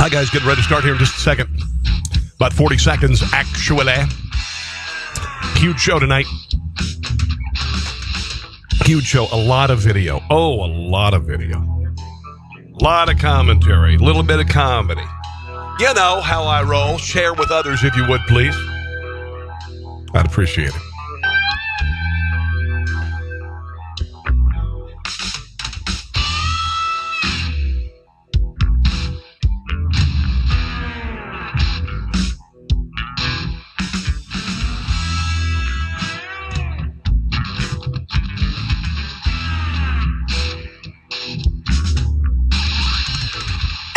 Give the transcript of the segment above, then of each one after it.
Hi, guys. Getting ready to start here in just a second. About 40 seconds, actually. Huge show tonight. Huge show. A lot of video. Oh, a lot of video. A lot of commentary. A little bit of comedy. You know how I roll. Share with others if you would, please. I'd appreciate it.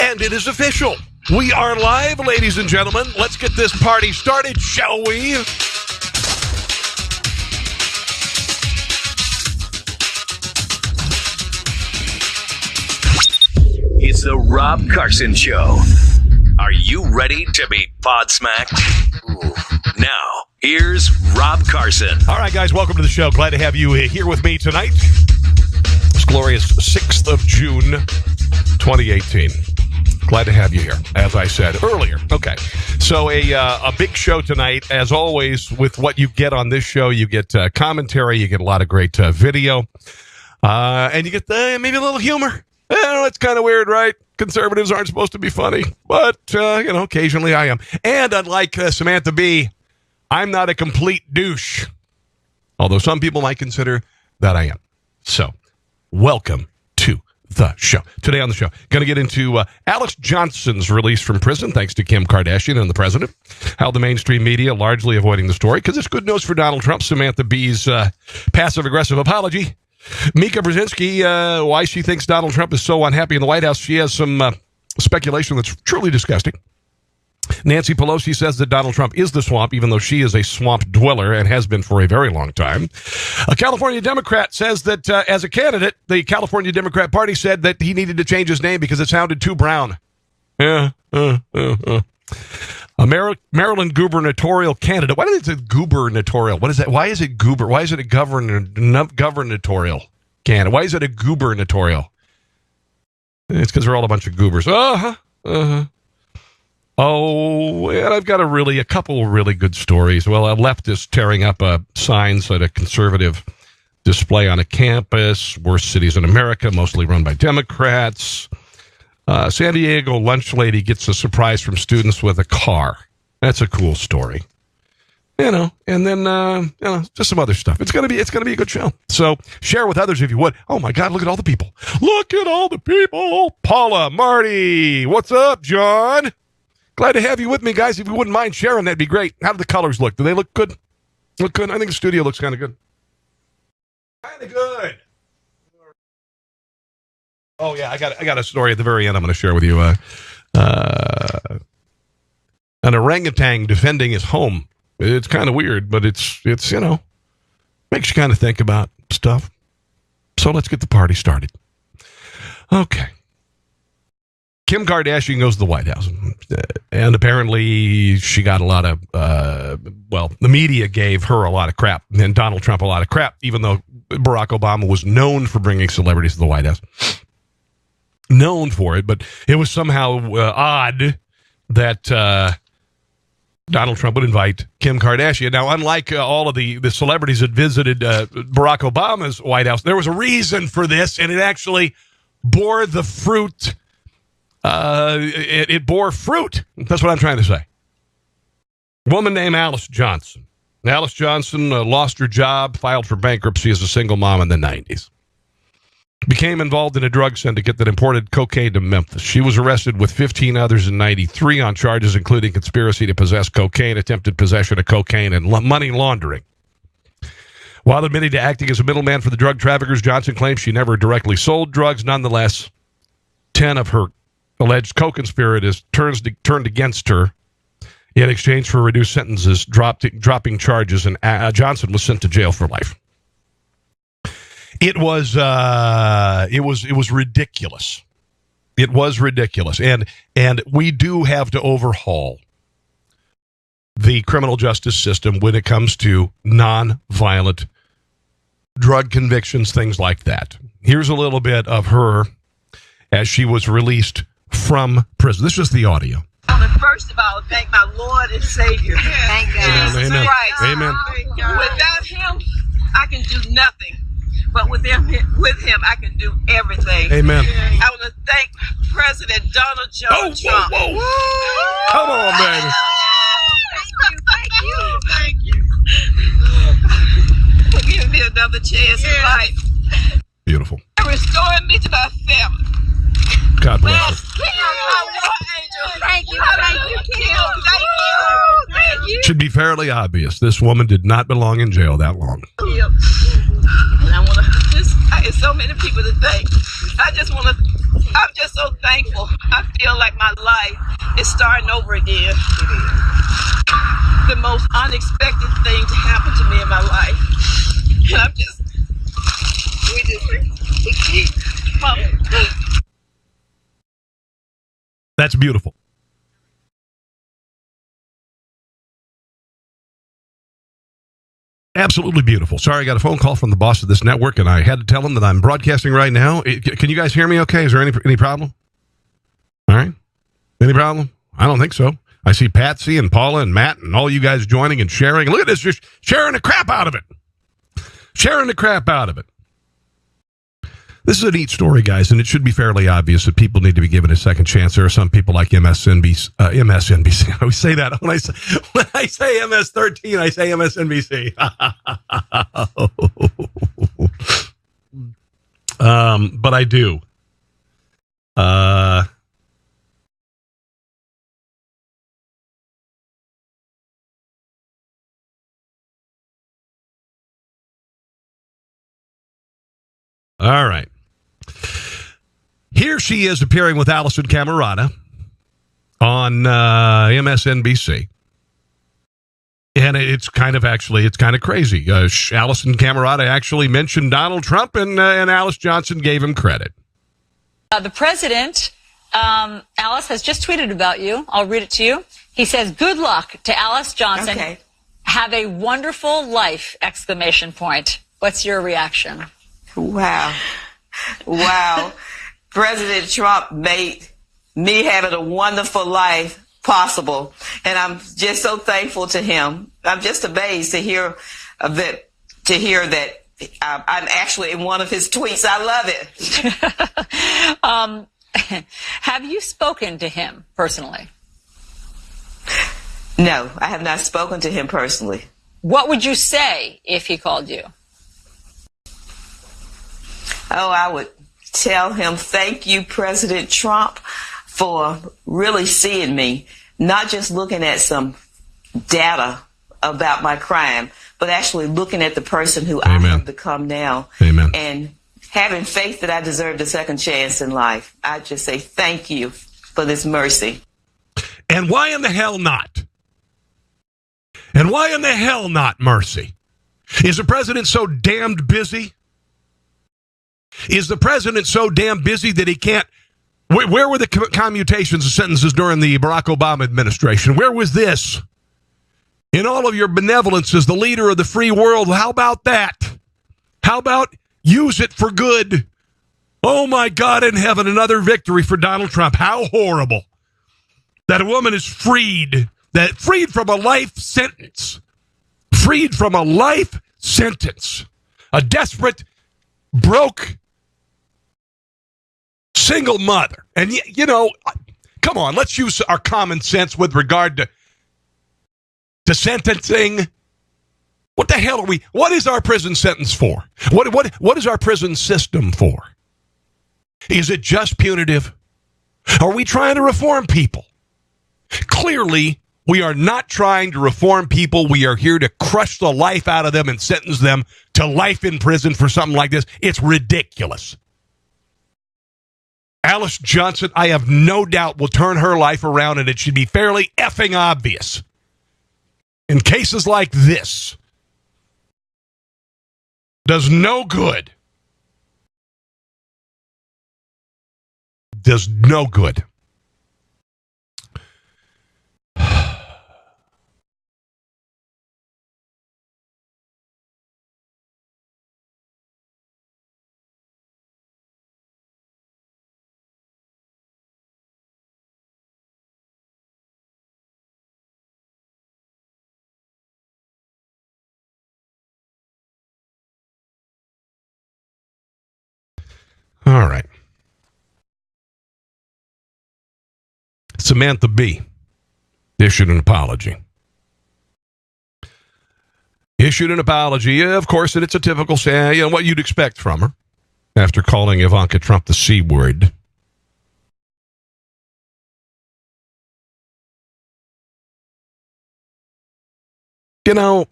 And it is official. We are live, ladies and gentlemen. Let's get this party started, shall we? It's the Rob Carson Show. Are you ready to be podsmacked? Now, here's Rob Carson. All right, guys, welcome to the show. Glad to have you here with me tonight. It's glorious 6th of June, 2018. Glad to have you here, as I said earlier. Okay, so a big show tonight. As always, with what you get on this show, you get commentary, you get a lot of great video, and you get maybe a little humor. It's kind of weird, right? Conservatives aren't supposed to be funny, but, occasionally I am. And unlike Samantha Bee, I'm not a complete douche, although some people might consider that I am. So, welcome to the show. Today on the show, going to get into Alex Johnson's release from prison, thanks to Kim Kardashian and the president. How the mainstream media largely avoiding the story, because it's good news for Donald Trump. Samantha Bee's passive-aggressive apology. Mika Brzezinski, why she thinks Donald Trump is so unhappy in the White House. She has some speculation that's truly disgusting. Nancy Pelosi says that Donald Trump is the swamp, even though she is a swamp dweller and has been for a very long time. A California Democrat says that as a candidate, the California Democrat Party said that he needed to change his name because it sounded too brown. A Maryland gubernatorial candidate. Why did it say gubernatorial? What is that? Why is it goober? Why is it a gubernatorial candidate? Why is it a gubernatorial? It's because they're all a bunch of goobers. Oh, and I've got a couple really good stories. Well, a leftist tearing up signs at a conservative display on a campus. Worst cities in America, mostly run by Democrats. San Diego lunch lady gets a surprise from students with a car. That's a cool story. And then just some other stuff. It's gonna be a good show. So share with others if you would. Oh my God, look at all the people. Look at all the people. Paula, Marty, what's up, John? Glad to have you with me, guys. If you wouldn't mind sharing, that'd be great. How do the colors look? Do they look good? Look good? I think the studio looks kind of good. Kind of good. Oh, yeah, I got a story at the very end I'm going to share with you. An orangutan defending his home. It's kind of weird, but it's makes you kind of think about stuff. So let's get the party started. Okay. Kim Kardashian goes to the White House, and apparently she got a lot of, the media gave her a lot of crap, and Donald Trump a lot of crap, even though Barack Obama was known for bringing celebrities to the White House. Known for it, but it was somehow odd that Donald Trump would invite Kim Kardashian. Now, unlike all of the celebrities that visited Barack Obama's White House, there was a reason for this, and it actually bore the fruit. It bore fruit. That's what I'm trying to say. A woman named Alice Johnson. Alice Johnson lost her job, filed for bankruptcy as a single mom in the 90s. Became involved in a drug syndicate that imported cocaine to Memphis. She was arrested with 15 others in 93 on charges including conspiracy to possess cocaine, attempted possession of cocaine, and money laundering. While admitting to acting as a middleman for the drug traffickers, Johnson claims she never directly sold drugs. Nonetheless, 10 of her alleged co-conspirators turned against her in exchange for reduced sentences, dropping charges, and Johnson was sent to jail for life. It was ridiculous. It was ridiculous, and we do have to overhaul the criminal justice system when it comes to non-violent drug convictions, things like that. Here's a little bit of her as she was released from prison. This is the audio. I want to first of all thank my Lord and Savior. Thank God. Amen. Amen. Christ. Amen. Without him, I can do nothing. But with him, I can do everything. Amen. I want to thank President Donald J. Trump. Whoa. Come on, baby. Thank you. For giving me another chance in life. Beautiful. And restoring me to my family. God bless you. Thank you. Thank you. Should be fairly obvious. This woman did not belong in jail that long. And I want to it's so many people to thank. I'm just so thankful. I feel like my life is starting over again. The most unexpected thing to happen to me in my life. And we keep. That's beautiful. Absolutely beautiful. Sorry, I got a phone call from the boss of this network, and I had to tell him that I'm broadcasting right now. Can you guys hear me okay? Is there any problem? All right. Any problem? I don't think so. I see Patsy and Paula and Matt and all you guys joining and sharing. Look at this, just sharing the crap out of it. Sharing the crap out of it. This is a neat story, guys, and it should be fairly obvious that people need to be given a second chance. There are some people like MSNBC. I always say that. When I say MS-13, I say MSNBC. But I do. All right. Here she is appearing with Allison Camerata on MSNBC. And it's kind of crazy. Allison Camerata actually mentioned Donald Trump, and Alice Johnson gave him credit. The president, Alice, has just tweeted about you. I'll read it to you. He says, "Good luck to Alice Johnson. Okay. Have a wonderful life!" ! What's your reaction? Wow. President Trump made me having a wonderful life possible. And I'm just so thankful to him. I'm just amazed to hear that I'm actually in one of his tweets. I love it. Have you spoken to him personally? No, I have not spoken to him personally. What would you say if he called you? Oh, I would tell him, thank you, President Trump, for really seeing me, not just looking at some data about my crime, but actually looking at the person who Amen. I have become now. Amen. And having faith that I deserved a second chance in life. I just say thank you for this mercy. And why in the hell not? And why in the hell not mercy? Is the president so damned busy? Is the president so damn busy that he can't? Where were the commutations of sentences during the Barack Obama administration? Where was this? In all of your benevolence as the leader of the free world, how about that? How about use it for good? Oh my God in heaven, another victory for Donald Trump. How horrible that a woman is freed from a life sentence. Freed from a life sentence. A desperate, broke, single mother. And, come on, let's use our common sense with regard to sentencing. What the hell what is our prison sentence for? What is our prison system for? Is it just punitive? Are we trying to reform people? Clearly, we are not trying to reform people. We are here to crush the life out of them and sentence them to life in prison for something like this. It's ridiculous. Alice Johnson, I have no doubt, will turn her life around, and it should be fairly effing obvious. In cases like this, does no good. Does no good. All right. Samantha B. issued an apology. Of course, and it's a typical, what you'd expect from her after calling Ivanka Trump the C word. Well,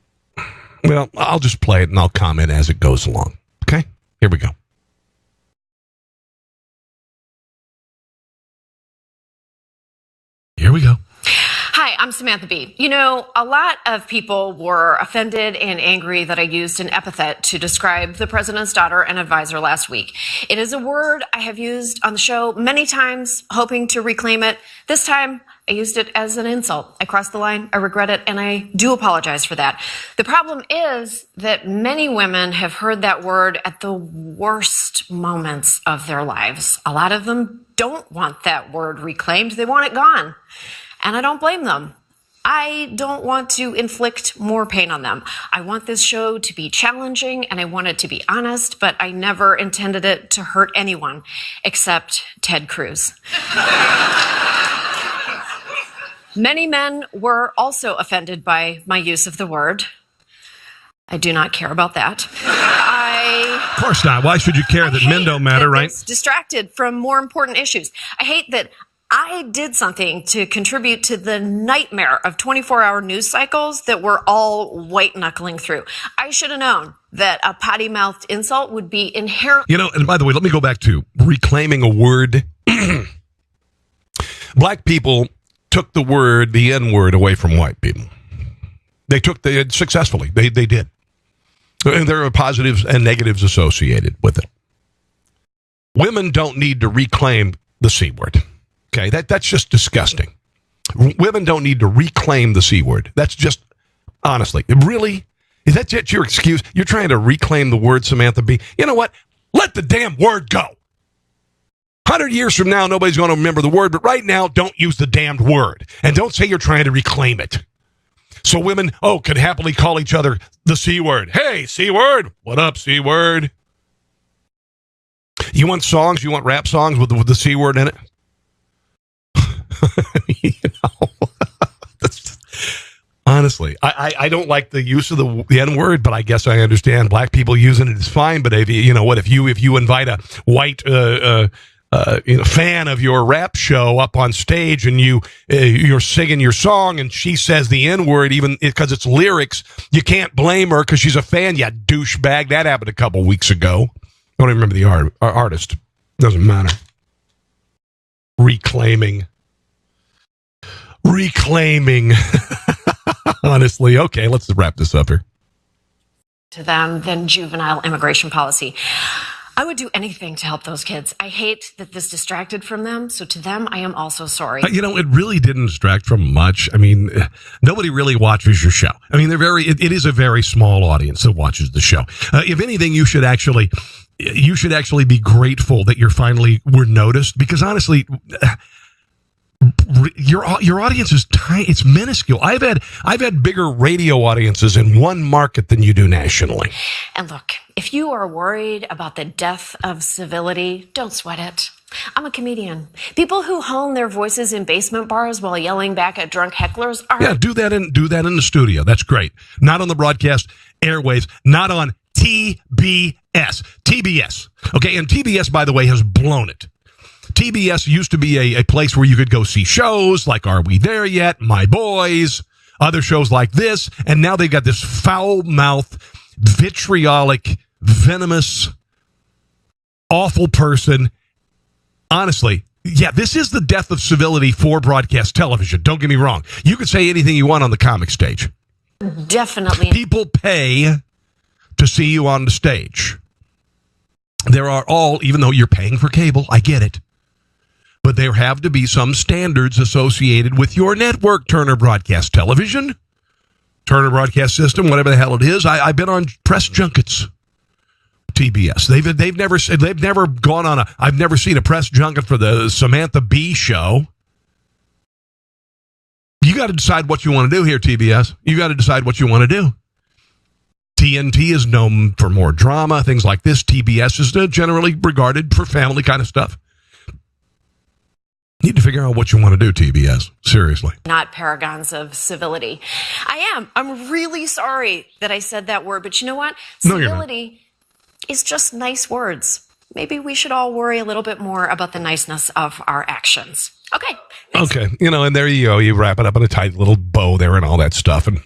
I'll just play it and I'll comment as it goes along. Okay? Here we go. Hi, I'm Samantha B. A lot of people were offended and angry that I used an epithet to describe the president's daughter and advisor last week. It is a word I have used on the show many times, hoping to reclaim it. This time, I used it as an insult. I crossed the line. I regret it, and I do apologize for that. The problem is that many women have heard that word at the worst moments of their lives. A lot of them don't want that word reclaimed. They want it gone. And I don't blame them. I don't want to inflict more pain on them. I want this show to be challenging and I want it to be honest, but I never intended it to hurt anyone except Ted Cruz. Many men were also offended by my use of the word. I do not care about that. Of course not. Why should you care that men don't matter, right? Distracted from more important issues. I hate that I did something to contribute to the nightmare of 24-hour news cycles that we're all white-knuckling through. I should have known that a potty-mouthed insult would be inherent. And by the way, let me go back to reclaiming a word. Black people took the N-word away from white people. They successfully. They did. And there are positives and negatives associated with it. Women don't need to reclaim the C word. Okay, that's just disgusting. Women don't need to reclaim the C word. That's just, honestly, really? Is that just your excuse? You're trying to reclaim the word, Samantha B? You know what? Let the damn word go. 100 years from now, nobody's going to remember the word, but right now, don't use the damned word. And don't say you're trying to reclaim it. So women, could happily call each other the C word. Hey, C word. What up, C word? You want songs? You want rap songs with the C word in it? Honestly, I don't like the use of the N word, but I guess I understand black people using it is fine. But if you invite a white fan of your rap show up on stage and you're singing your song and she says the N word even because it's lyrics, you can't blame her because she's a fan. You douchebag. That happened a couple weeks ago. I don't even remember the artist. Doesn't matter. Reclaiming. Honestly, okay, let's wrap this up here. To them than juvenile immigration policy. I would do anything to help those kids. I hate that this distracted from them, so to them, I am also sorry. It really didn't distract from much. I mean, nobody really watches your show. I mean, it is a very small audience that watches the show. If anything, you should actually be grateful that we're noticed, because honestly, your audience is tiny. It's minuscule. I've had bigger radio audiences in one market than you do nationally. And look, if you are worried about the death of civility, don't sweat it. I'm a comedian. People who hone their voices in basement bars while yelling back at drunk hecklers are do that in the studio. That's great. Not on the broadcast airwaves. Not on TBS. Okay, and TBS, by the way, has blown it. TBS used to be a place where you could go see shows like Are We There Yet? My Boys, other shows like this, and now they've got this foul-mouthed, vitriolic, venomous, awful person. Honestly, this is the death of civility for broadcast television. Don't get me wrong. You can say anything you want on the comic stage. Definitely. People pay to see you on the stage. Even though you're paying for cable, I get it. But there have to be some standards associated with your network, Turner Broadcast Television, Turner Broadcast System, whatever the hell it is. I've been on press junkets, TBS. They've never gone on I've never seen a press junket for the Samantha B show. You got to decide what you want to do here, TBS. You got to decide what you want to do. TNT is known for more drama, things like this. TBS is generally regarded for family kind of stuff. You need to figure out what you want to do, TBS. Seriously. Not paragons of civility. I'm really sorry that I said that word, but you know what? No, you're not. Civility is just nice words. Maybe we should all worry a little bit more about the niceness of our actions. Okay. Thanks. Okay. And there you go. You wrap it up in a tight little bow there and all that stuff. And,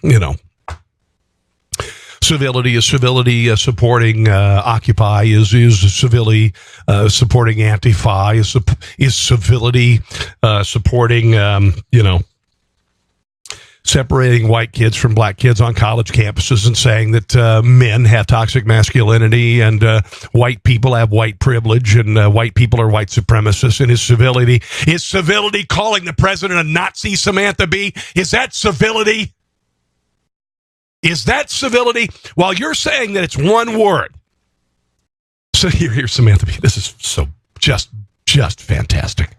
civility is civility supporting Occupy is civility supporting Antifa is civility supporting separating white kids from black kids on college campuses and saying that men have toxic masculinity and white people have white privilege and white people are white supremacists. And is civility calling the president a Nazi, Samantha Bee? Is that civility? Is that civility? While you're saying that it's one word. So here's Samantha B. This is so just fantastic.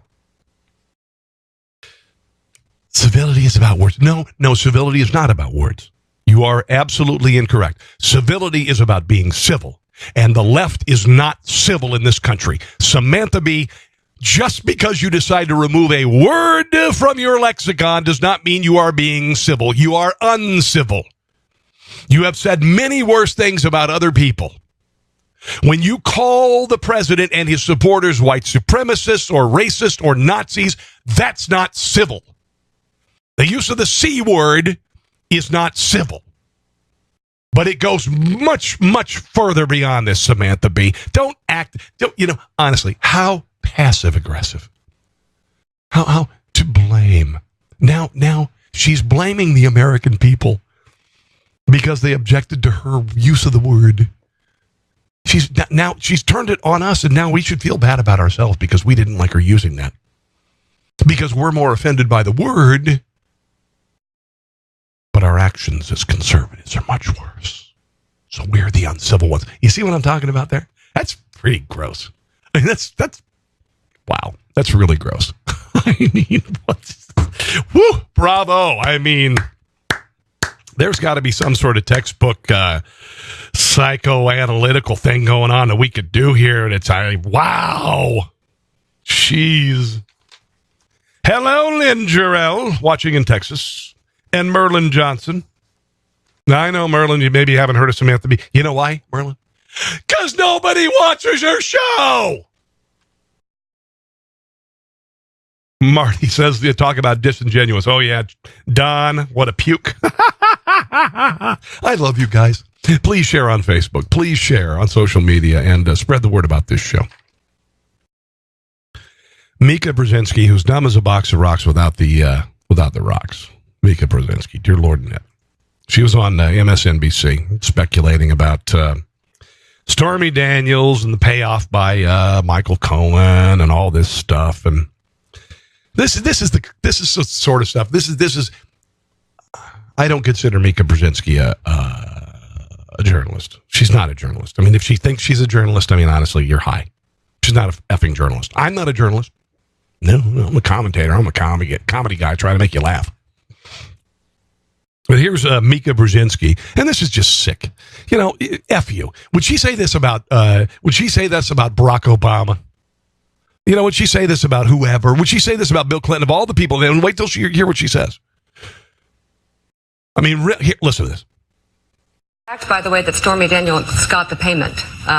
Civility is about words. No, civility is not about words. You are absolutely incorrect. Civility is about being civil. And the left is not civil in this country. Samantha B., just because you decide to remove a word from your lexicon does not mean you are being civil. You are uncivil. You have said many worse things about other people. When you call the president and his supporters white supremacists or racist or Nazis, that's not civil. The use of the C word is not civil. But it goes much, much further beyond this, Samantha B. Honestly, how passive-aggressive. How to blame. Now she's blaming the American people because they objected to her use of the word. She's turned it on us, and now we should feel bad about ourselves because we didn't like her using that. Because we're more offended by the word, but our actions as conservatives are much worse. So we're the uncivil ones. You see what I'm talking about there? That's pretty gross. I mean, that's wow. That's really gross. I mean, woo, bravo. I mean, there's got to be some sort of textbook psychoanalytical thing going on that we could do here. And it's wow. Jeez. Hello, Lynn Jarrell, watching in Texas. And Merlin Johnson. Now, I know, Merlin, you maybe haven't heard of Samantha Bee. You know why, Merlin? Because nobody watches her show. Marty says, you talk about disingenuous. Oh, yeah, Don, what a puke. I love you guys. Please share on Facebook. Please share on social media and spread the word about this show. Mika Brzezinski, who's dumb as a box of rocks without the rocks. Mika Brzezinski, dear Lord Net. She was on MSNBC speculating about Stormy Daniels and the payoff by Michael Cohen and all this stuff. And this is the sort of stuff. This is. I don't consider Mika Brzezinski a journalist. She's not a journalist. I mean, if she thinks she's a journalist, I mean, honestly, you're high. She's not a effing journalist. I'm not a journalist. No, I'm a commentator. I'm a comedy guy trying to make you laugh. But here's Mika Brzezinski, and this is just sick. F you. Would she say this about Barack Obama? Would she say this about whoever? Would she say this about Bill Clinton? Of all the people, then wait till you hear what she says. I mean, listen to this. Fact, by the way, that Stormy Daniels got the payment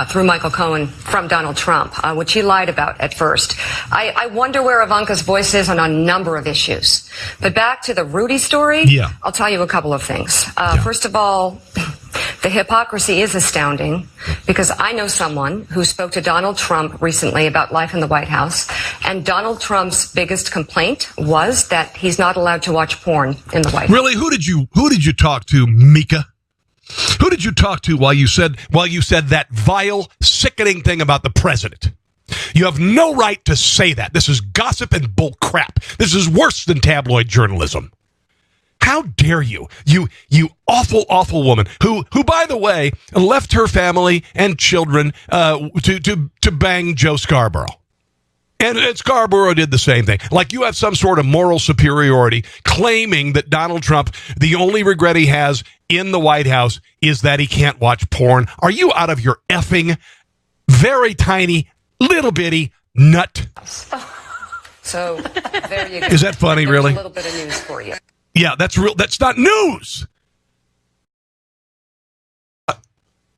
through Michael Cohen from Donald Trump, which he lied about at first. I wonder where Ivanka's voice is on a number of issues. But back to the Rudy story, yeah. I'll tell you a couple of things. First of all, the hypocrisy is astounding because I know someone who spoke to Donald Trump recently about life in the White House, and Donald Trump's biggest complaint was that he's not allowed to watch porn in the White House. Really? Who did you talk to, Mika? Who did you talk to while you said that vile, sickening thing about the president? You have no right to say that. This is gossip and bull crap. This is worse than tabloid journalism. How dare you? You awful, awful woman who, by the way, left her family and children to bang Joe Scarborough. And Scarborough did the same thing. Like you have some sort of moral superiority claiming that Donald Trump, the only regret he has in the White House is that he can't watch porn. Are you out of your effing very tiny, little bitty nut? So there you go. Is that funny, There's really? A little bit of news for you. Yeah, that's real. That's not news.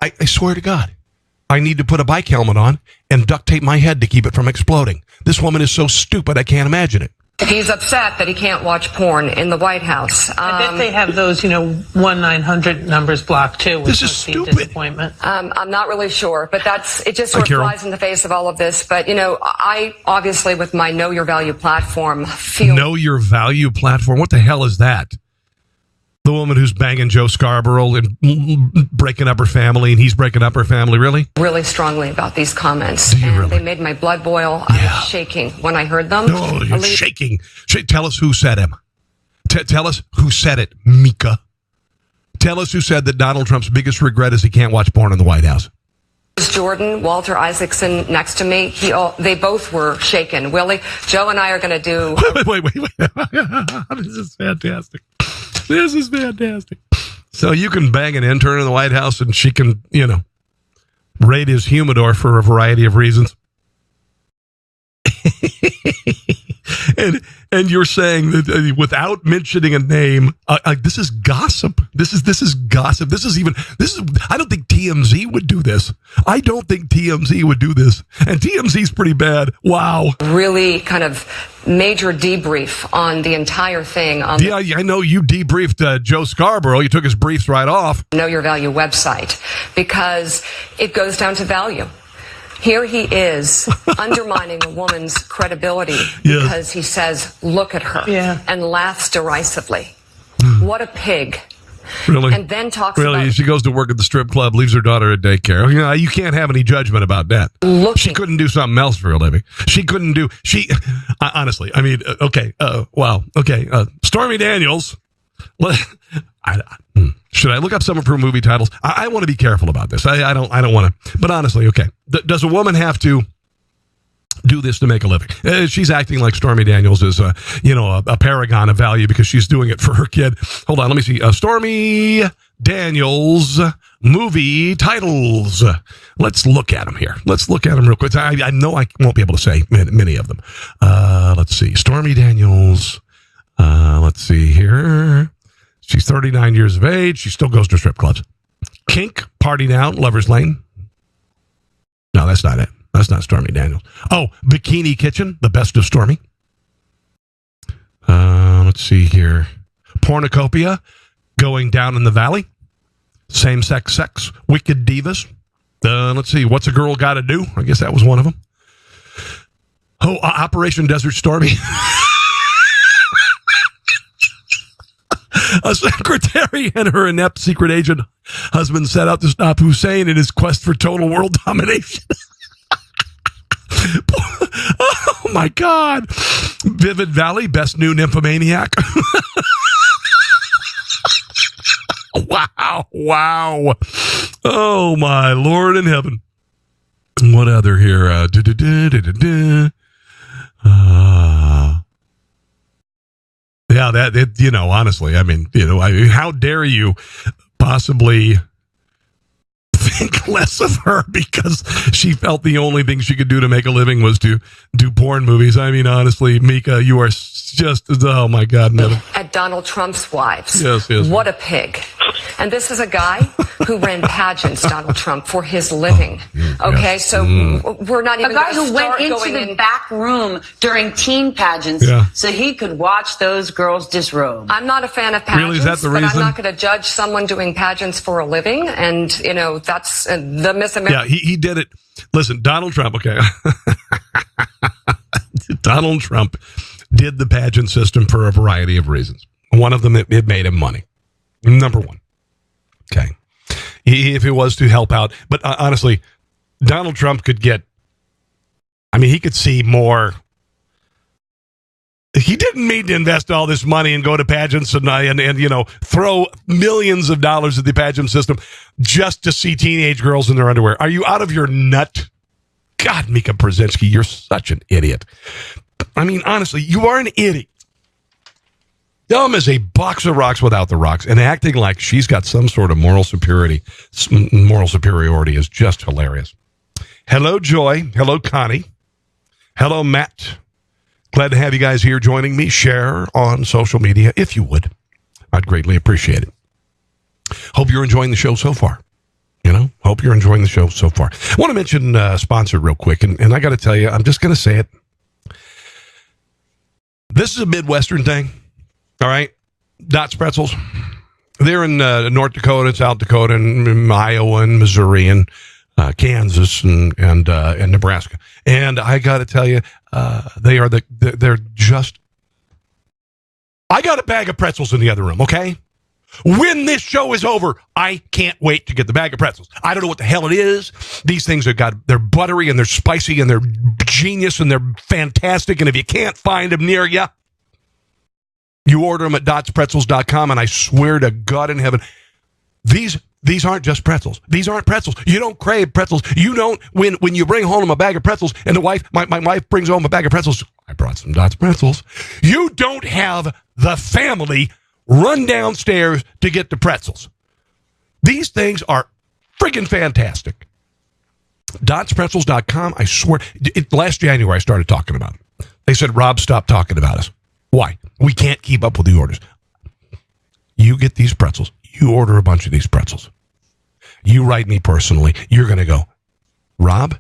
I swear to God, I need to put a bike helmet on and duct tape my head to keep it from exploding. This woman is so stupid, I can't imagine it. He's upset that he can't watch porn in the White House. I bet they have those, 1-900 numbers blocked too. This is stupid. Disappointment. I'm not really sure, but it just sort of flies in the face of all of this. But, I obviously with my Know Your Value platform feel... Know Your Value platform? What the hell is that? The woman who's banging Joe Scarborough and breaking up her family, and he's breaking up her family, really? Really strongly about these comments. Do you really? They made my blood boil. I was shaking when I heard them. No, you're shaking. Tell us who said him. Tell us who said it, Mika. Tell us who said that Donald Trump's biggest regret is he can't watch porn in the White House. Jordan, Walter Isaacson next to me. They both were shaken. Willie, Joe and I are going to do... Wait. This is fantastic. This is fantastic. So you can bang an intern in the White House and she can, raid his humidor for a variety of reasons. And you're saying that without mentioning a name, this is gossip. This is gossip. This is I don't think TMZ would do this. I don't think TMZ would do this. And TMZ's pretty bad. Wow. Really kind of major debrief on the entire thing. Yeah, I know you debriefed Joe Scarborough. You took his briefs right off. Know Your Value website, because it goes down to value. Here he is undermining a woman's credibility because he says, look at her, and laughs derisively. What a pig. Really? And then talks about... She goes to work at the strip club, leaves her daughter at daycare. You can't have any judgment about that. She couldn't do something else for a living. Honestly, I mean, okay, wow. Okay, Stormy Daniels... Should I look up some of her movie titles? I want to be careful about this. I don't want to. But honestly, okay. Does a woman have to do this to make a living? She's acting like Stormy Daniels is, a paragon of value because she's doing it for her kid. Hold on, let me see. Stormy Daniels movie titles. Let's look at them here. Let's look at them real quick. I know I won't be able to say many of them. Let's see. Stormy Daniels. Let's see here. She's 39 years of age. She still goes to strip clubs. Kink, Party Now, Lover's Lane. No, that's not it. That's not Stormy Daniels. Oh, Bikini Kitchen, The Best of Stormy. Let's see here. Pornocopia, Going Down in the Valley. Same-sex sex, Wicked Divas. Let's see, What's a Girl Gotta Do? I guess that was one of them. Oh, Operation Desert Stormy. A secretary and her inept secret agent husband set out to stop Hussein in his quest for total world domination. Oh, my God. Vivid Valley, Best New Nymphomaniac. Wow. Oh, my Lord in heaven. What other here? Yeah, honestly, I mean, how dare you possibly think less of her because she felt the only thing she could do to make a living was to do porn movies. I mean, honestly, Mika, you are just, oh my God, Nevin. At Donald Trump's wives. Yes. What a pig. And this is a guy who ran pageants, Donald Trump, for his living. Okay, so we're not even a guy who went into the back room during teen pageants so he could watch those girls disrobe. I'm not a fan of pageants, really? Is that the reason? But I'm not going to judge someone doing pageants for a living, and that's the Miss America. Yeah, he did it. Listen, Donald Trump. Okay, Donald Trump did the pageant system for a variety of reasons. One of them, it made him money. Number one. Okay. If it was to help out. But honestly, Donald Trump could get, he could see more. He didn't mean to invest all this money and go to pageants and throw millions of dollars at the pageant system just to see teenage girls in their underwear. Are you out of your nut? God, Mika Brzezinski, you're such an idiot. I mean, honestly, you are an idiot. Dumb as a box of rocks without the rocks, and acting like she's got some sort of moral superiority is just hilarious. Hello, Joy. Hello, Connie. Hello, Matt. Glad to have you guys here joining me. Share on social media if you would. I'd greatly appreciate it. Hope you're enjoying the show so far. Hope you're enjoying the show so far. I want to mention sponsor real quick, and I got to tell you, I'm just going to say it. This is a Midwestern thing. All right, Dots Pretzels. They're in North Dakota, and South Dakota, and Iowa, and Missouri, and Kansas, and Nebraska. And I got to tell you, they're just. I got a bag of pretzels in the other room. Okay, when this show is over, I can't wait to get the bag of pretzels. I don't know what the hell it is. These things they're buttery and they're spicy and they're genius and they're fantastic. And if you can't find them near you. You order them at dotspretzels.com, and I swear to God in heaven, these aren't just pretzels. These aren't pretzels. You don't crave pretzels. You don't, when you bring home a bag of pretzels, and my wife brings home a bag of pretzels, I brought some Dots Pretzels. You don't have the family run downstairs to get the pretzels. These things are friggin' fantastic. Dotspretzels.com, I swear, last January I started talking about them. They said, Rob, stop talking about us. Why? We can't keep up with the orders. You get these pretzels. You order a bunch of these pretzels. You write me personally. You're going to go, Rob,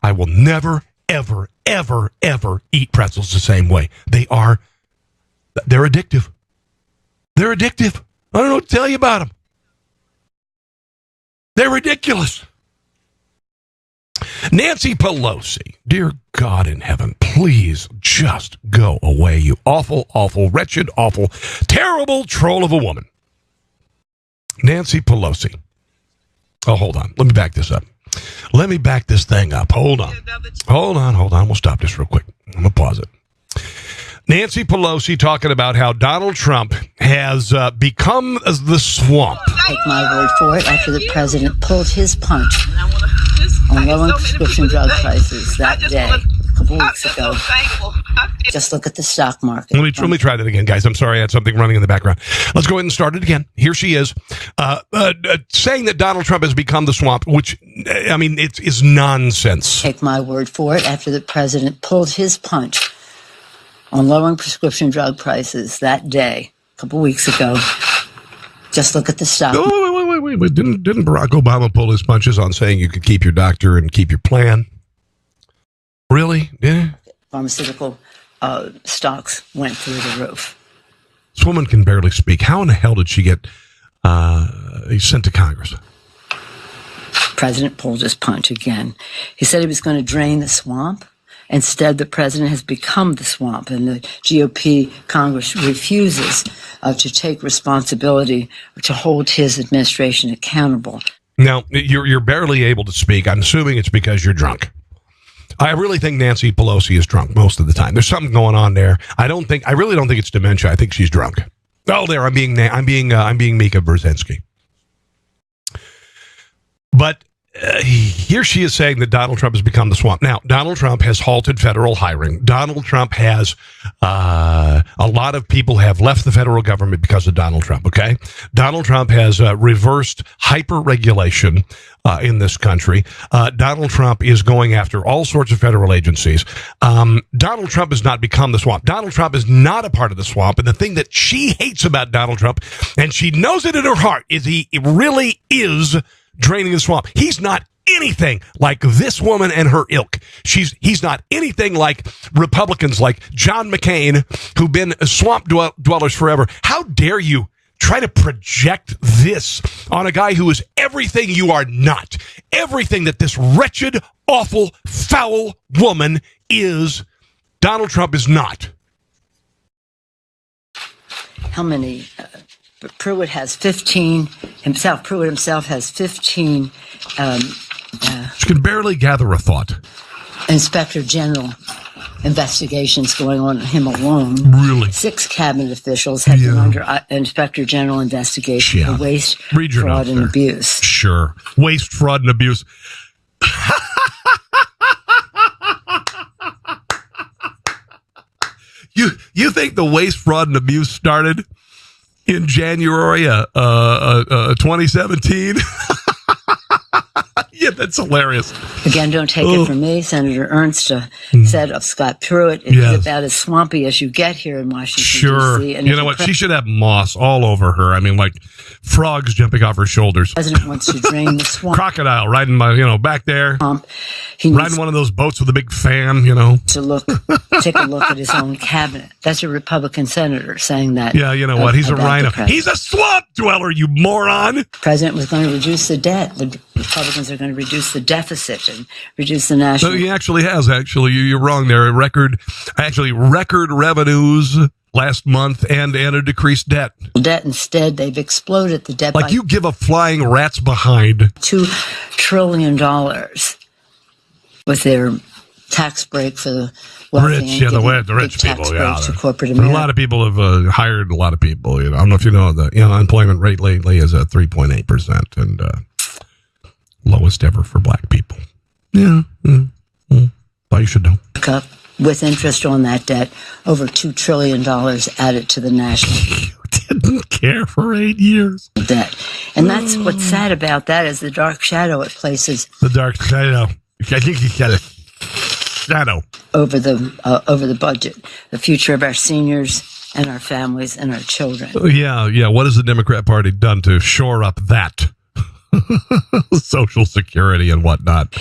I will never, ever, ever, ever eat pretzels the same way. They're addictive. They're addictive. I don't know what to tell you about them. They're ridiculous. Nancy Pelosi, dear God in heaven, please just go away, you awful, awful, wretched, awful, terrible troll of a woman. Nancy Pelosi. Oh, hold on. Let me back this up. Let me back this thing up. Hold on. We'll stop this real quick. I'm going to pause it. Nancy Pelosi talking about how Donald Trump has become the swamp. Take my word for it, after the president pulled his punch on lowering prescription drug prices that day, a couple weeks ago. Just look at the stock market. Let me try that again, guys. I'm sorry, I had something running in the background. Let's go ahead and start it again. Here she is, saying that Donald Trump has become the swamp, which, I mean, it is nonsense. Take my word for it, after the president pulled his punch on lowering prescription drug prices that day, a couple weeks ago. Just look at the stock. Wait. Didn't Barack Obama pull his punches on saying you could keep your doctor and keep your plan? Really? Yeah. Pharmaceutical stocks went through the roof. This woman can barely speak. How in the hell did she get sent to Congress? President pulled his punch again. He said he was going to drain the swamp. Instead, the president has become the swamp, and the GOP Congress refuses to take responsibility to hold his administration accountable. Now, you're barely able to speak. I'm assuming it's because you're drunk. I really think Nancy Pelosi is drunk most of the time. There's something going on there. I really don't think it's dementia. I think she's drunk. Oh, there. I'm being Mika Brzezinski. But here she is saying that Donald Trump has become the swamp. Now, Donald Trump has halted federal hiring. Donald Trump has, a lot of people have left the federal government because of Donald Trump, okay? Donald Trump has reversed hyper-regulation in this country. Donald Trump is going after all sorts of federal agencies. Donald Trump has not become the swamp. Donald Trump is not a part of the swamp. And the thing that she hates about Donald Trump, and she knows it in her heart, is he really is draining the swamp. He's not anything like this woman and her ilk. He's not anything like Republicans like John McCain, who've been swamp dwellers forever. How dare you try to project this on a guy who is everything you are not. Everything that this wretched, awful, foul woman is, Donald Trump is not. How many? Pruitt has 15 himself. Pruitt himself has 15. She can barely gather a thought. Inspector General investigations going on him alone. Really? 6 cabinet officials have been under Inspector General investigation for waste, fraud, and abuse. Sure. Waste, fraud, and abuse. You think the waste, fraud, and abuse started in January 2017? Yeah, that's hilarious. Again, don't take it from me. Senator Ernst said of Scott Pruitt, it's about as swampy as you get here in Washington, D.C. And you know what? She should have moss all over her. I mean, like frogs jumping off her shoulders. The president wants to drain the swamp. Crocodile riding back there. He riding one of those boats with a big fan, To take a look at his own cabinet. That's a Republican senator saying that. Yeah, you know what? He's a rhino. He's a swamp dweller, you moron. The president was going to reduce the debt. The Republicans are going to reduce the deficit and reduce the national. So he actually has. You're wrong there. Record revenues last month and a decreased debt. Instead, they've exploded the debt. Like you give a flying rat's behind. $2 trillion with their tax break for the wealthy. The rich people. Yeah, to corporate America. A lot of people have hired a lot of people. I don't know if you know the unemployment rate lately is at 3.8% and lowest ever for black people. Yeah. Thought you should know. With interest on that debt, over $2 trillion added to the national. You didn't care for 8 years. Debt. And that's what's sad about that is the dark shadow it places. The dark shadow. I think he said it. Shadow. Over the budget. The future of our seniors and our families and our children. Yeah. What has the Democrat Party done to shore up that? Social Security and whatnot.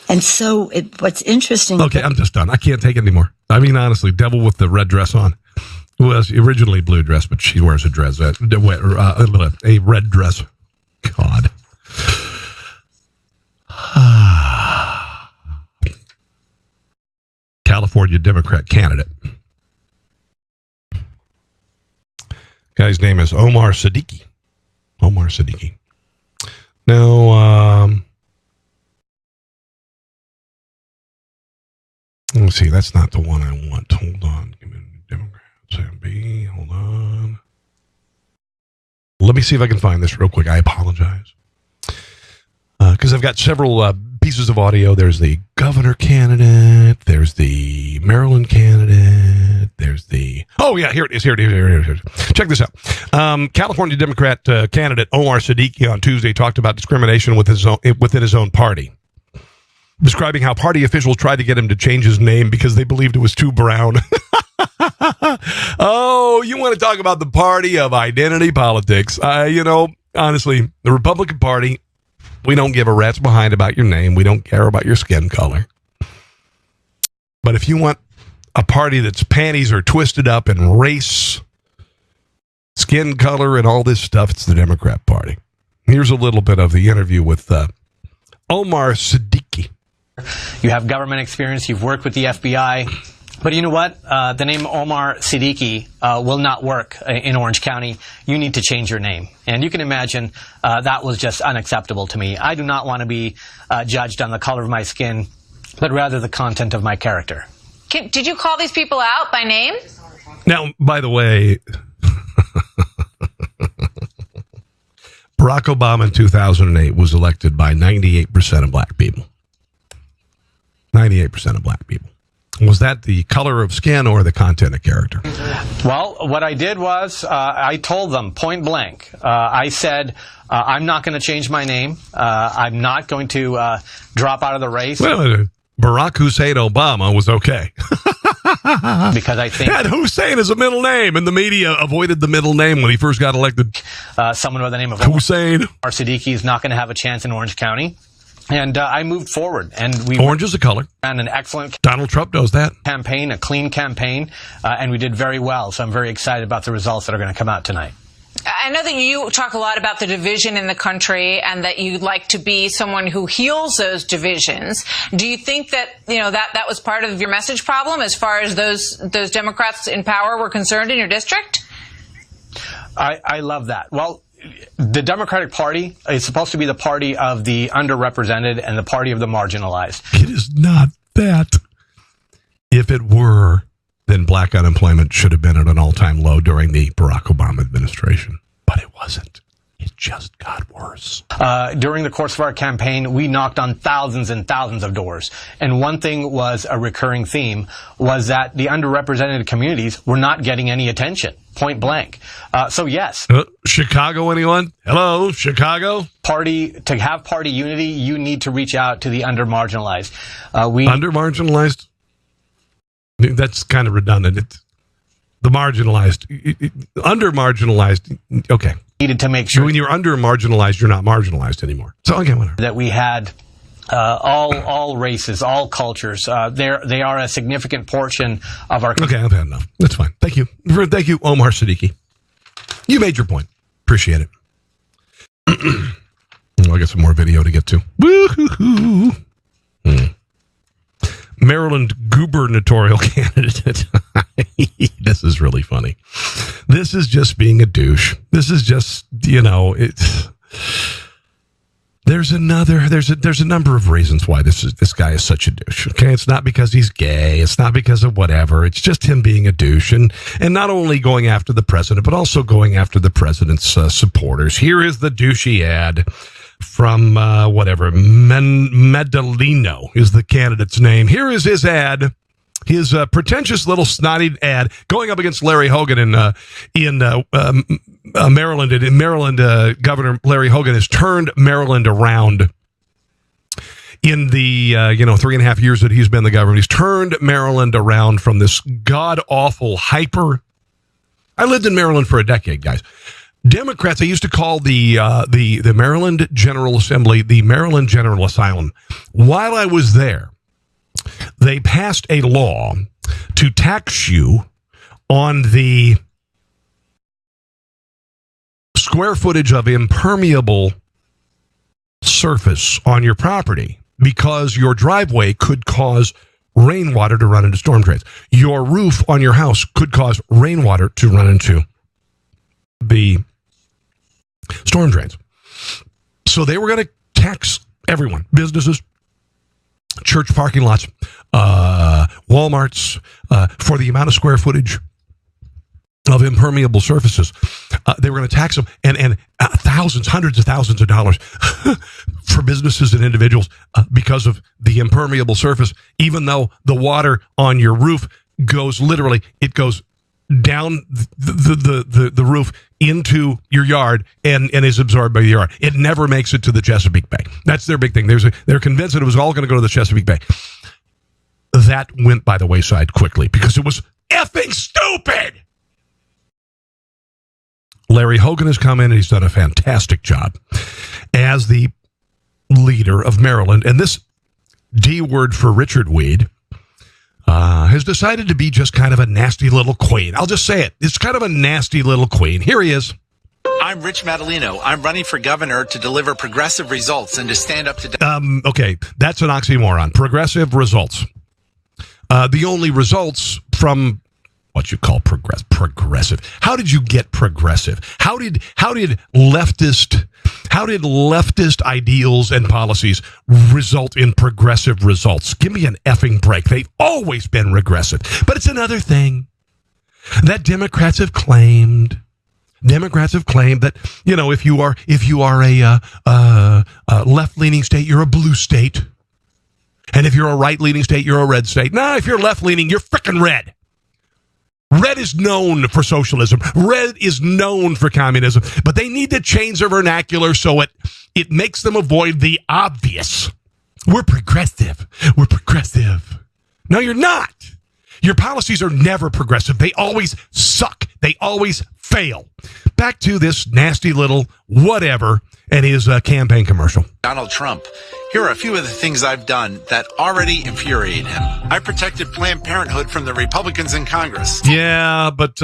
And so what's interesting... Okay, I'm just done. I can't take it anymore. I mean, honestly, devil with the red dress on. Was originally blue dress, but she wears a dress, a red dress. God. California Democrat candidate. Guy's name is Omar Siddiqui. Now, let's see. That's not the one I want. Hold on. Give me Democrats and B. Hold on. Let me see if I can find this real quick. I apologize. Because I've got several pieces of audio. There's the governor candidate. There's the Maryland candidate. There's the... Oh, yeah. Here it is. Here it is. Check this out. California Democrat candidate Omar Siddiqui on Tuesday talked about discrimination within his own party, describing how party officials tried to get him to change his name because they believed it was too brown. Oh, you want to talk about the party of identity politics? Honestly, the Republican Party, we don't give a rat's behind about your name. We don't care about your skin color. But if you want a party that's panties are twisted up in race, skin color, and all this stuff, it's the Democrat Party. Here's a little bit of the interview with Omar Siddiqui. You have government experience. You've worked with the FBI. But you know what? The name Omar Siddiqui will not work in Orange County. You need to change your name. And you can imagine that was just unacceptable to me. I do not want to be judged on the color of my skin, but rather the content of my character. Did you call these people out by name? Now, by the way, Barack Obama in 2008 was elected by 98% of black people. 98% of black people. Was that the color of skin or the content of character? Well, what I did was I told them point blank. I said, I'm not going to change my name. I'm not going to drop out of the race. Well, Barack Hussein Obama was okay. Because I think... And Hussein is a middle name, and the media avoided the middle name when he first got elected. Someone by the name of Hussein. Omar Siddiqui is not going to have a chance in Orange County. And I moved forward. And Orange is a color. And an excellent... Donald Trump knows that. ...campaign, a clean campaign, and we did very well. So I'm very excited about the results that are going to come out tonight. I know that you talk a lot about the division in the country and that you'd like to be someone who heals those divisions. Do you think that, that was part of your message problem as far as those Democrats in power were concerned in your district? I love that. Well, the Democratic Party is supposed to be the party of the underrepresented and the party of the marginalized. It is not that. If it were, then black unemployment should have been at an all-time low during the Barack Obama administration. But it wasn't. It just got worse. During the course of our campaign, we knocked on thousands and thousands of doors. And one thing was a recurring theme was that the underrepresented communities were not getting any attention, point blank. So yes. Chicago, anyone? Hello, Chicago? To have party unity, you need to reach out to the under-marginalized. Under-marginalized? That's kind of redundant. The marginalized. Under-marginalized. Okay. Needed to make sure when you're under-marginalized, you're not marginalized anymore. So, okay, whatever. That we had all races, all cultures. They are a significant portion of our... Okay, I've had enough. That's fine. Thank you. Thank you, Omar Siddiqui. You made your point. Appreciate it. I'll get some more video to get to. Woo-hoo-hoo. Maryland gubernatorial candidate. This is really funny. This is just being a douche. This is just, there's a number of reasons why this guy is such a douche. Okay, it's not because he's gay. It's not because of whatever. It's just him being a douche and not only going after the president, but also going after the president's supporters. Here is the douchey ad from Medellino is the candidate's name. Here is his ad. His pretentious little snotty ad going up against Larry Hogan in Maryland. And in Maryland, Governor Larry Hogan has turned Maryland around in the 3.5 years that he's been the governor. He's turned Maryland around from this god-awful hyper. I lived in Maryland for a decade, guys. Democrats, they used to call the Maryland General Assembly the Maryland General Asylum. While I was there, they passed a law to tax you on the square footage of impermeable surface on your property because your driveway could cause rainwater to run into storm drains. Your roof on your house could cause rainwater to run into the storm drains. So they were going to tax everyone, businesses, church parking lots, Walmarts, for the amount of square footage of impermeable surfaces. They were going to tax them and thousands, hundreds of thousands of dollars for businesses and individuals because of the impermeable surface, even though the water on your roof goes down the roof into your yard and is absorbed by the yard. It never makes it to the Chesapeake Bay. That's their big thing. They're convinced that it was all going to go to the Chesapeake Bay. That went by the wayside quickly because it was effing stupid. Larry Hogan has come in and he's done a fantastic job as the leader of Maryland. And this D word for Richard Weed has decided to be just kind of a nasty little queen. I'll just say it. It's kind of a nasty little queen. Here he is. I'm Rich Madalino. I'm running for governor to deliver progressive results and to stand up to... Okay, that's an oxymoron. Progressive results. The only results from what you call progressive. How did you get progressive? How did leftist ideals and policies result in progressive results? Give me an effing break. They've always been regressive. But it's another thing that Democrats have claimed. That, if you are a left-leaning state, you're a blue state. And if you're a right-leaning state, you're a red state. Nah, if you're left-leaning, you're frickin' red. Red is known for socialism. Red is known for communism. But they need to change their vernacular so it makes them avoid the obvious. We're progressive. We're progressive. No, you're not. Your policies are never progressive. They always suck. They always fail. Back to this nasty little whatever and his campaign commercial. Donald Trump. Here are a few of the things I've done that already infuriate him. I protected Planned Parenthood from the Republicans in Congress. Yeah, but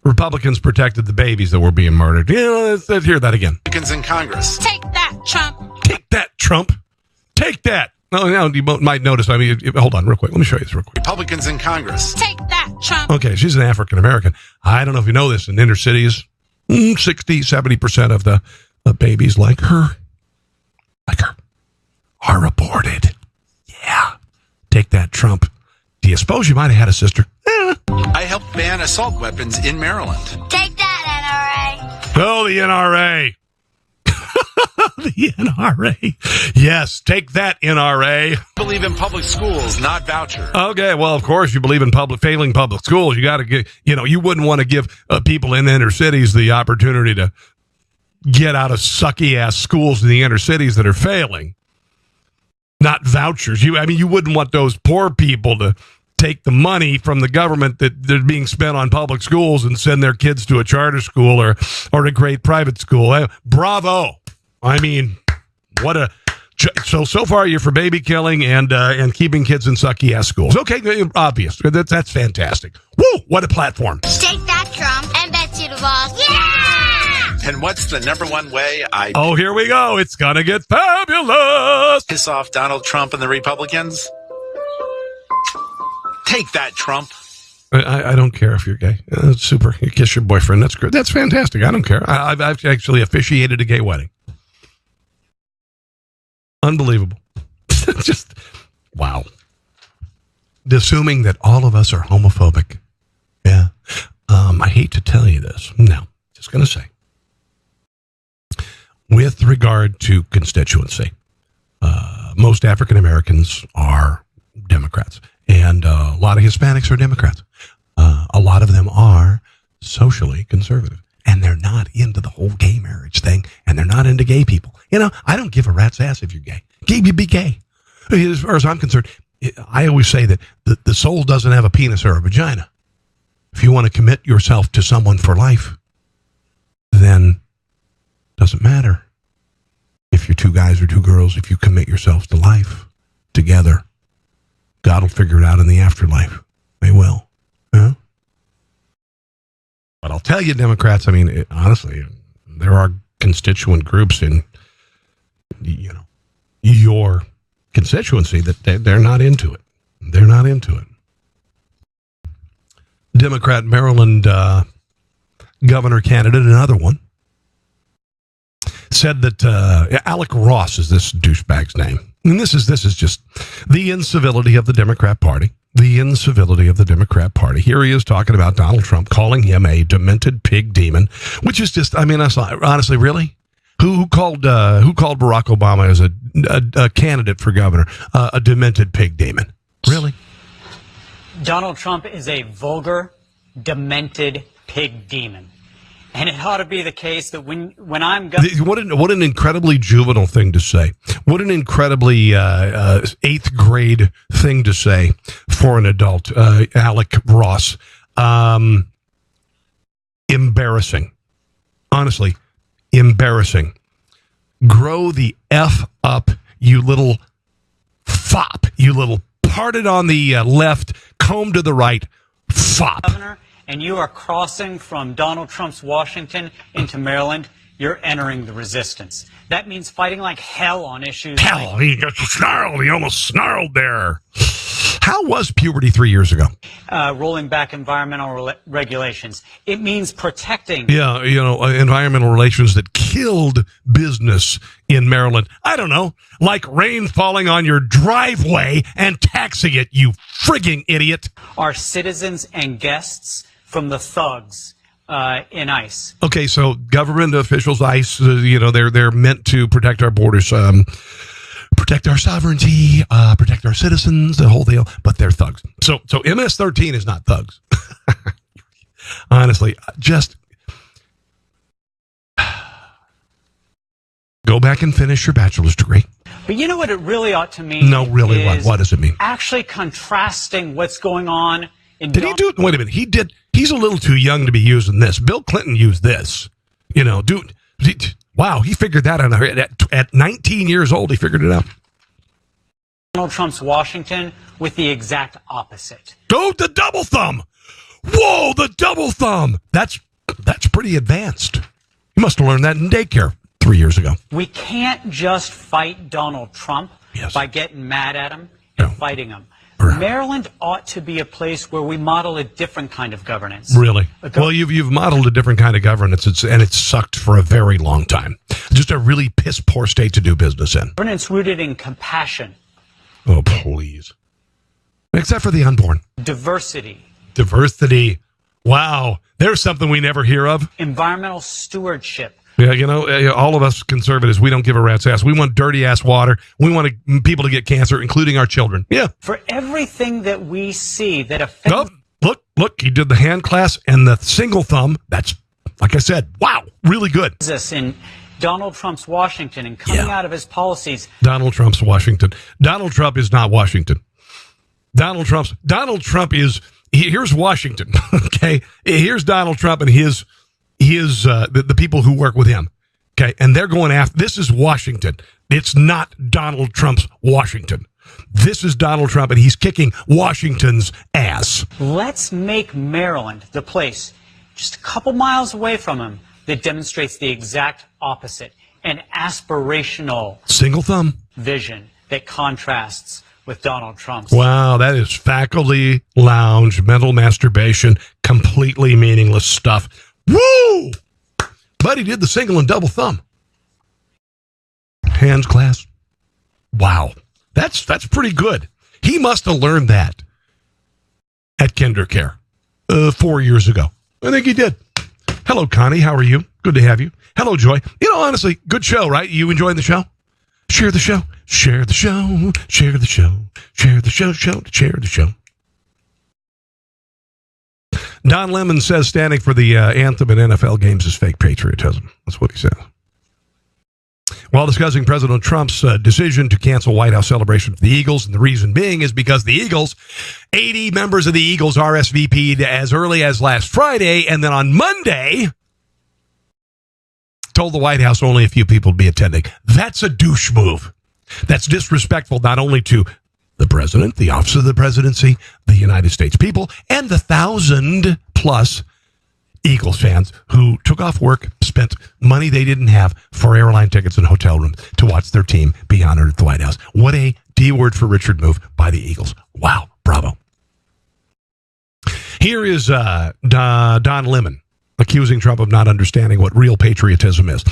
Republicans protected the babies that were being murdered. Yeah, let's hear that again. Republicans in Congress. Take that, Trump. Take that, Trump. Take that. No, you might notice. I mean, hold on real quick. Let me show you this real quick. Republicans in Congress. Take that, Trump. Okay, she's an African American. I don't know if you know this. In inner cities, 60-70% of the babies like her are aborted. Yeah. Take that, Trump. Do you suppose you might have had a sister? I helped ban assault weapons in Maryland. Take that, Oh, the NRA. The NRA. Yes, take that, NRA. Believe in public schools, not vouchers. Okay, well, of course, you believe in failing public schools. You got to get, you wouldn't want to give people in the inner cities the opportunity to get out of sucky-ass schools in the inner cities that are failing. Not vouchers. You wouldn't want those poor people to take the money from the government that they're being spent on public schools and send their kids to a charter school or a great private school. Bravo. So far you're for baby killing and keeping kids in sucky ass schools. Okay, obvious. That's fantastic. Woo! What a platform. Take that, Trump, and Betsy DeVos. Yeah! And what's the number one way Oh, here we go. It's gonna get fabulous. Piss off Donald Trump and the Republicans? Take that, Trump. I don't care if you're gay. That's super. You kiss your boyfriend. That's good. That's fantastic. I don't care. I've actually officiated a gay wedding. Unbelievable. Just, wow. Assuming that all of us are homophobic. Yeah. I hate to tell you this. No. Just going to say. With regard to constituency, most African Americans are Democrats. And a lot of Hispanics are Democrats. A lot of them are socially conservative. And they're not into the whole gay marriage thing. And they're not into gay people. I don't give a rat's ass if you're gay. Gay, be gay. As far as I'm concerned, I always say that the soul doesn't have a penis or a vagina. If you want to commit yourself to someone for life, then it doesn't matter if you're two guys or two girls. If you commit yourselves to life together, God will figure it out in the afterlife. They will. Yeah? But I'll tell you, Democrats, honestly, there are constituent groups in, your constituency that they're not into it. They're not into it. Democrat Maryland governor candidate, another one, said that Alec Ross is this douchebag's name. And this is just the incivility of the Democrat Party. The incivility of the Democrat Party. Here he is talking about Donald Trump, calling him a demented pig demon, which is just, honestly, really? Who called Barack Obama as a candidate for governor a demented pig demon? Really? Donald Trump is a vulgar, demented pig demon. And it ought to be the case that when I'm what an incredibly juvenile thing to say. What an incredibly eighth grade thing to say for an adult. Alec Ross. Embarrassing. Honestly, embarrassing. Grow the F up, you little fop. You little parted on the left, comb to the right fop. Governor, and you are crossing from Donald Trump's Washington into Maryland, you're entering the resistance. That means fighting like hell on issues. Hell, he just snarled. He almost snarled there. How was puberty 3 years ago? Rolling back environmental regulations. It means protecting. Yeah, environmental relations that killed business in Maryland. I don't know, like rain falling on your driveway and taxing it, you frigging idiot. Our citizens and guests from the thugs in ICE. Okay, so government officials, ICE, they're meant to protect our borders, protect our sovereignty, protect our citizens, the whole deal, but they're thugs. So MS-13 is not thugs. Honestly, just go back and finish your bachelor's degree. But you know what it really ought to mean? No, really, what does it mean? Actually contrasting what's going on in... Did he do it? Wait a minute, he did. He's a little too young to be using this. Bill Clinton used this. Dude, wow, he figured that out. At 19 years old, he figured it out. Donald Trump's Washington with the exact opposite. Go the double thumb. Whoa, the double thumb. That's pretty advanced. You must have learned that in daycare 3 years ago. We can't just fight Donald Trump by getting mad at him and fighting him. Maryland ought to be a place where we model a different kind of governance. Really? Well, you've modeled a different kind of governance, and it's sucked for a very long time. Just a really piss-poor state to do business in. Governance rooted in compassion. Oh, please. Except for the unborn. Diversity. Diversity. Wow. There's something we never hear of. Environmental stewardship. Yeah, all of us conservatives, we don't give a rat's ass. We want dirty-ass water. We want people to get cancer, including our children. Yeah. For everything that we see that affects... Oh, look, he did the hand clasp and the single thumb. That's, like I said, wow, really good. In Donald Trump's Washington and coming out of his policies. Donald Trump's Washington. Donald Trump is not Washington. Donald Trump is... Here's Washington, okay? Here's Donald Trump and his the people who work with him, okay? And they're going after, this is Washington. It's not Donald Trump's Washington. This is Donald Trump, and he's kicking Washington's ass. Let's make Maryland the place just a couple miles away from him that demonstrates the exact opposite, an aspirational single thumb vision that contrasts with Donald Trump's. Wow, that is faculty lounge, mental masturbation, completely meaningless stuff. Woo! But he did the single and double thumb. Hands clasp. Wow. That's pretty good. He must have learned that at KinderCare 4 years ago. I think he did. Hello, Connie. How are you? Good to have you. Hello, Joy. Honestly, good show, right? You enjoying the show? Share the show. Share the show. Share the show. Share the show. Share the show. Don Lemon says standing for the anthem at NFL games is fake patriotism. That's what he says. While discussing President Trump's decision to cancel White House celebration for the Eagles, and the reason being is because the Eagles, 80 members of the Eagles RSVP'd as early as last Friday, and then on Monday told the White House only a few people would be attending. That's a douche move. That's disrespectful not only to the president, the office of the presidency, the United States people, and the 1,000+ Eagles fans who took off work, spent money they didn't have for airline tickets and hotel rooms to watch their team be honored at the White House. What a D-word for Richard move by the Eagles. Wow. Bravo. Here is Don Lemon accusing Trump of not understanding what real patriotism is.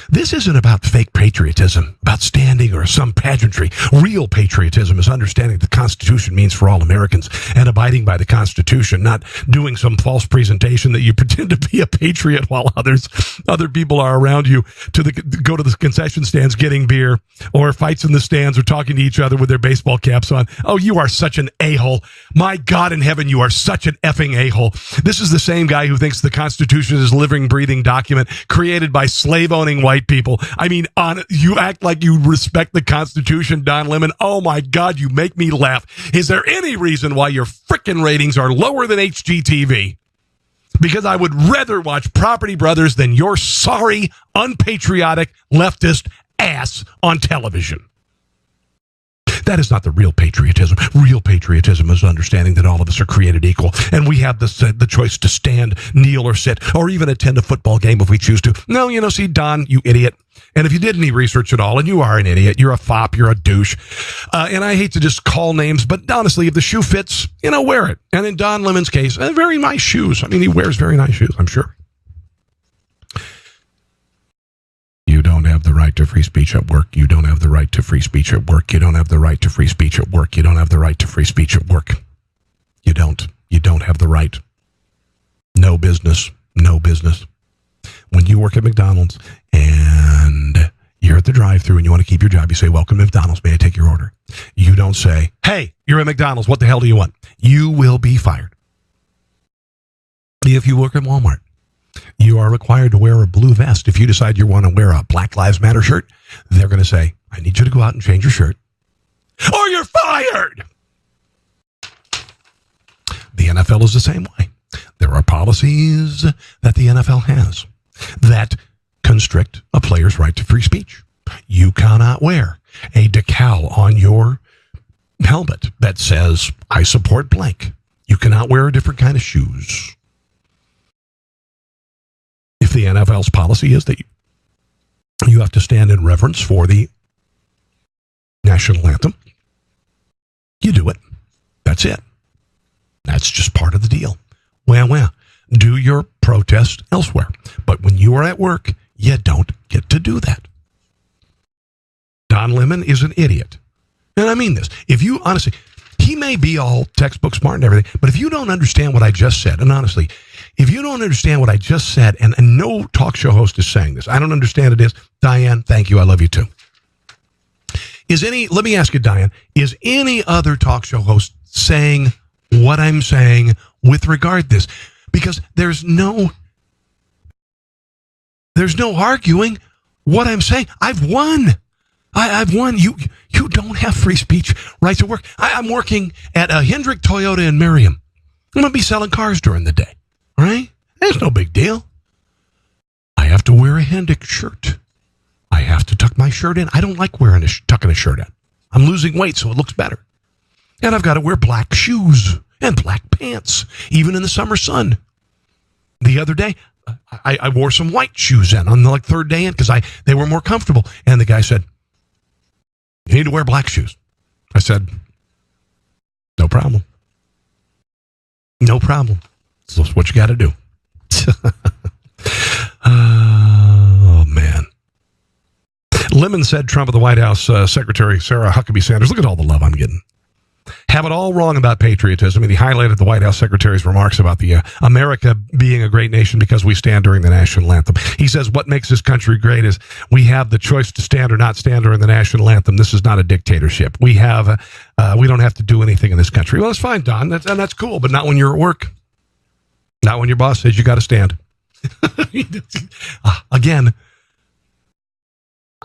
This isn't about fake patriotism, about standing or some pageantry. Real patriotism is understanding the Constitution means for all Americans and abiding by the Constitution, not doing some false presentation that you pretend to be a patriot while other people are around you go to the concession stands getting beer or fights in the stands or talking to each other with their baseball caps on. Oh, you are such an a-hole. My God in heaven, you are such an effing a-hole. This is the same guy who thinks the Constitution is a living, breathing document created by slave-owning white people. I mean, you act like you respect the Constitution, Don Lemon. Oh, my God, you make me laugh. Is there any reason why your frickin' ratings are lower than HGTV? Because I would rather watch Property Brothers than your sorry, unpatriotic, leftist ass on television. That is not the real patriotism. Real patriotism is understanding that all of us are created equal, and we have the choice to stand, kneel, or sit, or even attend a football game if we choose to. No, see, Don, you idiot. And if you did any research at all, and you are an idiot, you're a fop, you're a douche. And I hate to just call names, but honestly, if the shoe fits, wear it. And in Don Lemon's case, very nice shoes. I mean, he wears very nice shoes, I'm sure. You don't have the right to free speech at work. You don't have the right to free speech at work. You don't have the right to free speech at work. You don't have the right to free speech at work. You don't. You don't have the right. No business. No business. When you work at McDonald's and you're at the drive-thru and you want to keep your job, you say, "Welcome to McDonald's. May I take your order?" You don't say, "Hey, you're at McDonald's. What the hell do you want?" You will be fired. If you work at Walmart, you are required to wear a blue vest. If you decide you want to wear a Black Lives Matter shirt, they're going to say, "I need you to go out and change your shirt, or you're fired." The NFL is the same way. There are policies that the NFL has that constrict a player's right to free speech. You cannot wear a decal on your helmet that says, "I support blank." You cannot wear a different kind of shoes. If the NFL's policy is that you have to stand in reverence for the national anthem, you do it. That's it. That's just part of the deal. Well, do your protest elsewhere. But when you are at work, you don't get to do that. Don Lemon is an idiot. And I mean this. If you, honestly, he may be all textbook smart and everything, but if you don't understand what I just said, and honestly, if you don't understand what I just said, and no talk show host is saying this, I don't understand it is. Diane, thank you. I love you too. Let me ask you, Diane, is any other talk show host saying what I'm saying with regard to this? Because there's no arguing what I'm saying. I've won. I've won. You don't have free speech right to work. I'm working at Hendrick Toyota in Merriam. I'm going to be selling cars during the day. Right? It's no big deal. I have to wear a Hendrick shirt. I have to tuck my shirt in. I don't like tucking a shirt in. I'm losing weight, so it looks better. And I've got to wear black shoes and black pants, even in the summer sun. The other day, I wore some white shoes in on the third day in because they were more comfortable. And the guy said, "You need to wear black shoes." I said, "No problem. No problem. That's what you got to do." Oh, man. Lemon said Trump at the White House, Secretary Sarah Huckabee Sanders. Look at all the love I'm getting. Have it all wrong about patriotism. And he highlighted the White House Secretary's remarks about the America being a great nation because we stand during the national anthem. He says what makes this country great is we have the choice to stand or not stand during the national anthem. This is not a dictatorship. We don't have to do anything in this country. Well, that's fine, Don. That's cool, but not when you're at work. Not when your boss says you got to stand. Again,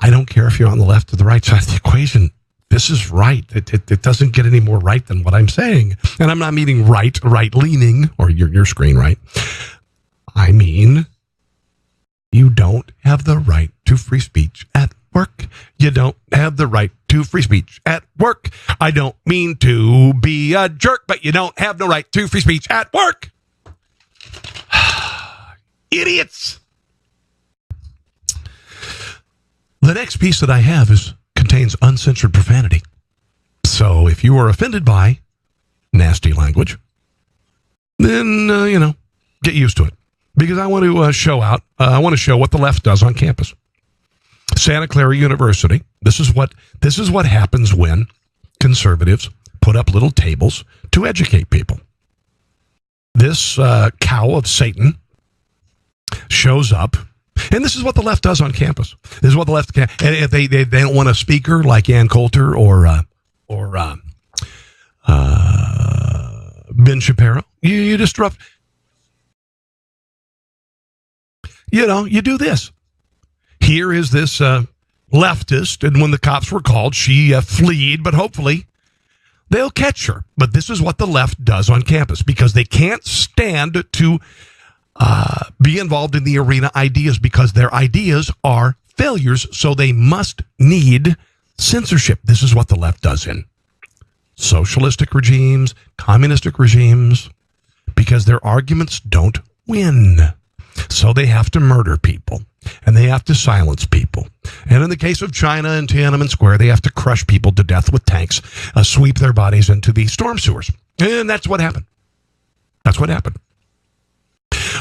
I don't care if you're on the left or the right side of the equation. This is right. It doesn't get any more right than what I'm saying. And I'm not meaning right-leaning, or your screen right. I mean, you don't have the right to free speech at work. You don't have the right to free speech at work. I don't mean to be a jerk, but you don't have no right to free speech at work. Idiots. The next piece that I have contains uncensored profanity. So if you are offended by nasty language, then, get used to it. Because I want to show what the left does on campus. Santa Clara University. This is what happens when conservatives put up little tables to educate people. This cow of Satan shows up, and this is what the left does on campus. This is what the left can. And if they don't want a speaker like Ann Coulter or Ben Shapiro, you disrupt. You do this. Here is this leftist, and when the cops were called, she fled, but hopefully they'll catch her. But this is what the left does on campus because they can't stand to be involved in the arena ideas because their ideas are failures, so they must need censorship. This is what the left does in socialistic regimes, communistic regimes, because their arguments don't win. So they have to murder people, and they have to silence people. And in the case of China and Tiananmen Square, they have to crush people to death with tanks, sweep their bodies into the storm sewers. And that's what happened. That's what happened.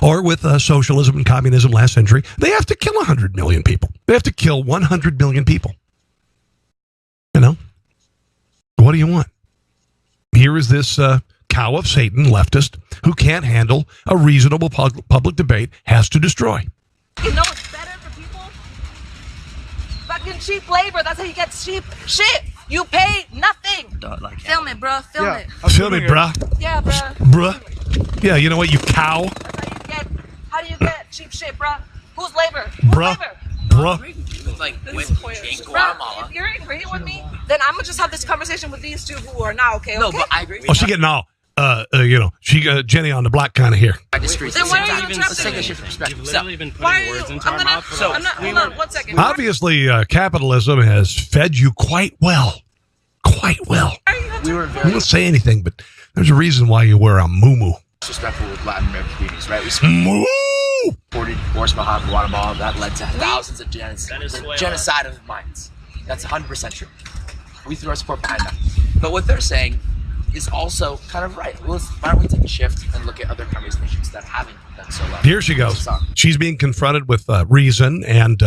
Or with socialism and communism last century, they have to kill 100 million people. They have to kill 100 million people. What do you want? Here is this cow of Satan, leftist, who can't handle a reasonable public debate, has to destroy. You know it's better for people? Fucking cheap labor. That's how you get cheap shit. You pay nothing. Film it, bro. Film it. Film it, bruh. Yeah, bro. Bruh. Yeah, you know what, you cow? How do you get cheap shit, bro? Who's labor? Bruh. It's like in Guatemala. If you're agreeing with me, then I'm gonna just have this conversation with these two who are not okay. No, but I agree. Oh, she getting all, she got Jenny on the block kind of here. Then why are you interrupting Let's take a me? shift perspective. You've literally been putting words into our mouth. I'm not. Hold on, 1 second. Obviously, capitalism has fed you quite well. Quite well. We were I very won't say anything, but there's a reason why you wear a muumuu. disrespectful with Latin American communities, right? We supported forced Baja Guatemala. That led to thousands of genocide of minds. That's 100% true. We threw our support behind that. But what they're saying is also kind of right. Well, why don't we take a shift and look at other countries, nations that haven't done so well? Here she goes. She's being confronted with reason and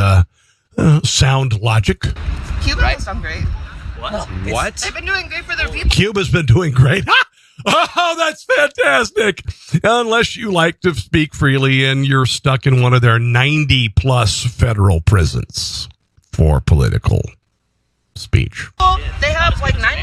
sound logic. Cuba has done great. What? They've been doing great for their people. Cuba's been doing great. Oh, that's fantastic. Unless you like to speak freely and you're stuck in one of their 90-plus federal prisons for political speech. They have like 90